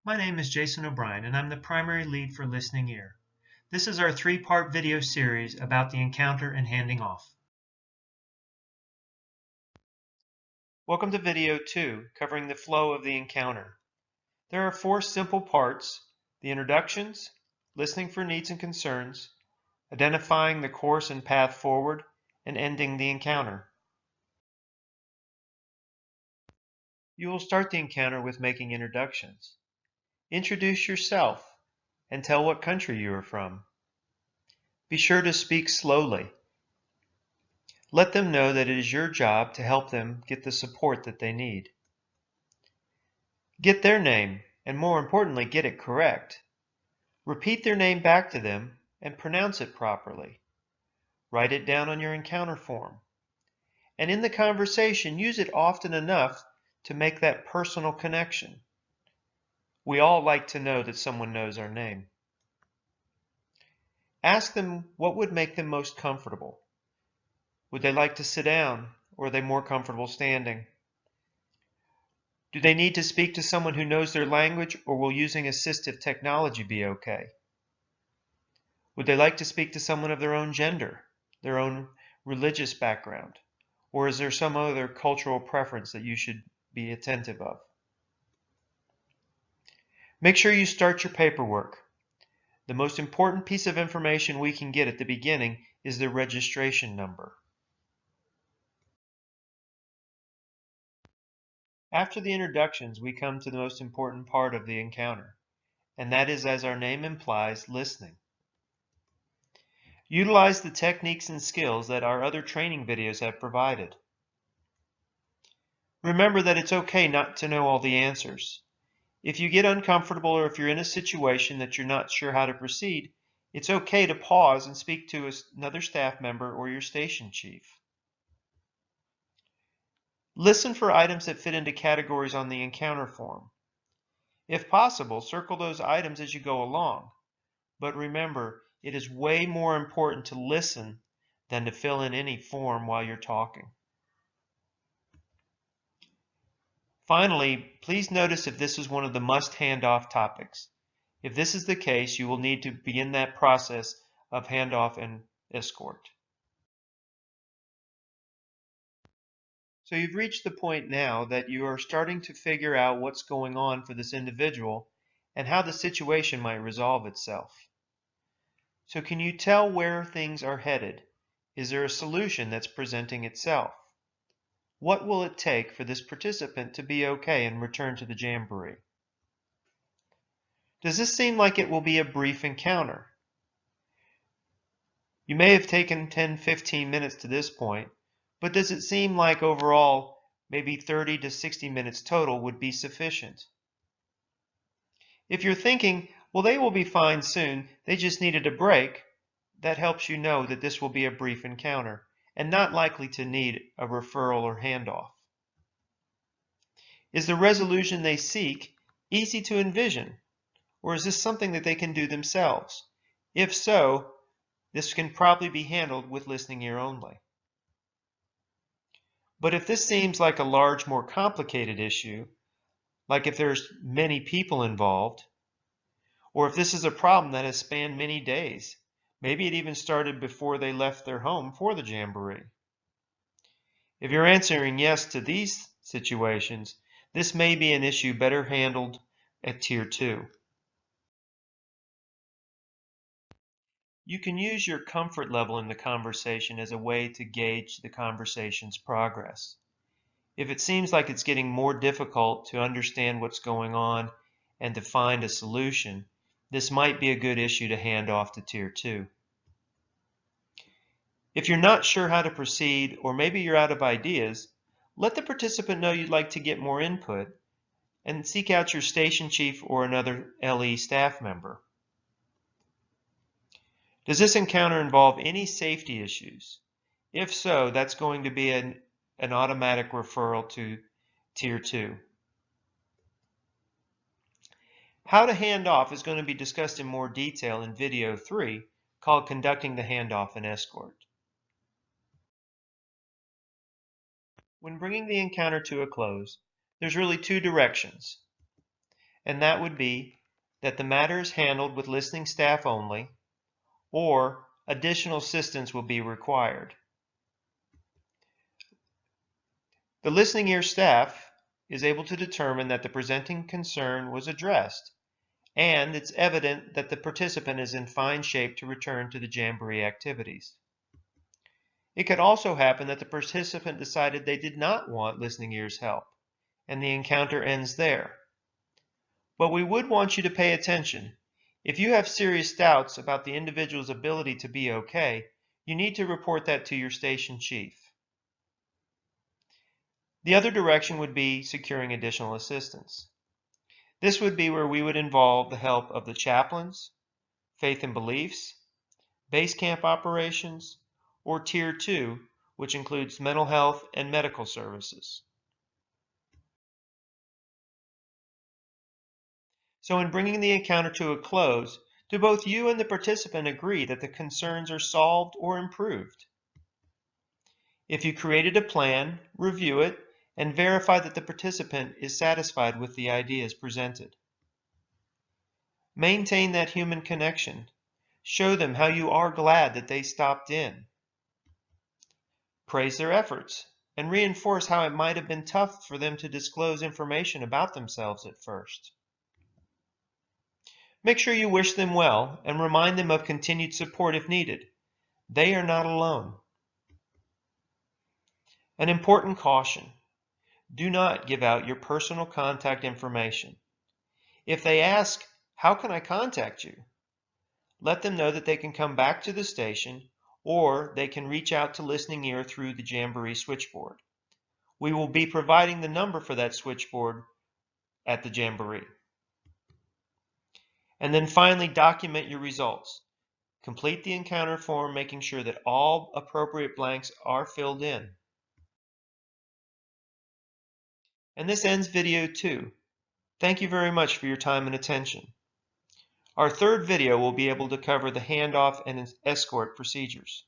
My name is Jason O'Brien, and I'm the primary lead for Listening Ear. This is our three-part video series about the encounter and handing off. Welcome to video 2, covering the flow of the encounter. There are 4 simple parts: the introductions, listening for needs and concerns, identifying the course and path forward, and ending the encounter. You will start the encounter with making introductions. Introduce yourself and tell what country you are from. Be sure to speak slowly. Let them know that it is your job to help them get the support that they need. Get their name, and more importantly, get it correct. Repeat their name back to them and pronounce it properly. Write it down on your encounter form. And in the conversation, use it often enough to make that personal connection. We all like to know that someone knows our name. Ask them what would make them most comfortable. Would they like to sit down, or are they more comfortable standing? Do they need to speak to someone who knows their language, or will using assistive technology be okay? Would they like to speak to someone of their own gender, their own religious background, or is there some other cultural preference that you should be attentive of? Make sure you start your paperwork. The most important piece of information we can get at the beginning is the registration number. After the introductions, we come to the most important part of the encounter, and that is, as our name implies, listening. Utilize the techniques and skills that our other training videos have provided. Remember that it's okay not to know all the answers. If you get uncomfortable or if you're in a situation that you're not sure how to proceed, it's okay to pause and speak to another staff member or your station chief. Listen for items that fit into categories on the encounter form. If possible, circle those items as you go along. But remember, it is way more important to listen than to fill in any form while you're talking. Finally, please notice if this is one of the must handoff topics. If this is the case, you will need to begin that process of handoff and escort. So you've reached the point now that you are starting to figure out what's going on for this individual and how the situation might resolve itself. So can you tell where things are headed? Is there a solution that's presenting itself? What will it take for this participant to be okay and return to the Jamboree? Does this seem like it will be a brief encounter? You may have taken 10-15 minutes to this point, but does it seem like overall maybe 30 to 60 minutes total would be sufficient? If you're thinking, well, they will be fine soon, they just needed a break, that helps you know that this will be a brief encounter and not likely to need a referral or handoff. Is the resolution they seek easy to envision, or is this something that they can do themselves? If so, this can probably be handled with listening ear only. But if this seems like a large, more complicated issue, like if there's many people involved, or if this is a problem that has spanned many days, maybe it even started before they left their home for the Jamboree. If you're answering yes to these situations, this may be an issue better handled at Tier 2. You can use your comfort level in the conversation as a way to gauge the conversation's progress. If it seems like it's getting more difficult to understand what's going on and to find a solution, this might be a good issue to hand off to Tier 2. If you're not sure how to proceed, or maybe you're out of ideas, let the participant know you'd like to get more input and seek out your station chief or another LE staff member. Does this encounter involve any safety issues? If so, that's going to be an automatic referral to Tier 2. How to hand off is going to be discussed in more detail in video 3, called Conducting the Handoff and Escort. When bringing the encounter to a close, there's really 2 directions. and that would be that the matter is handled with listening staff only, or additional assistance will be required. The listening ear staff is able to determine that the presenting concern was addressed, and it's evident that the participant is in fine shape to return to the Jamboree activities. It could also happen that the participant decided they did not want listening ears help, and the encounter ends there. But we would want you to pay attention. If you have serious doubts about the individual's ability to be okay, you need to report that to your station chief. The other direction would be securing additional assistance. This would be where we would involve the help of the chaplains, faith and beliefs, base camp operations, or Tier 2, which includes mental health and medical services. So in bringing the encounter to a close, do both you and the participant agree that the concerns are solved or improved? If you created a plan, review it, and verify that the participant is satisfied with the ideas presented. Maintain that human connection. Show them how you are glad that they stopped in. Praise their efforts and reinforce how it might have been tough for them to disclose information about themselves at first. Make sure you wish them well and remind them of continued support if needed. They are not alone. An important caution: do not give out your personal contact information. If they ask, "How can I contact you?" let them know that they can come back to the station, or they can reach out to Listening Ear through the Jamboree switchboard. We will be providing the number for that switchboard at the Jamboree. And then finally, document your results. Complete the encounter form, making sure that all appropriate blanks are filled in. And this ends video 2. Thank you very much for your time and attention. Our third video will be able to cover the handoff and escort procedures.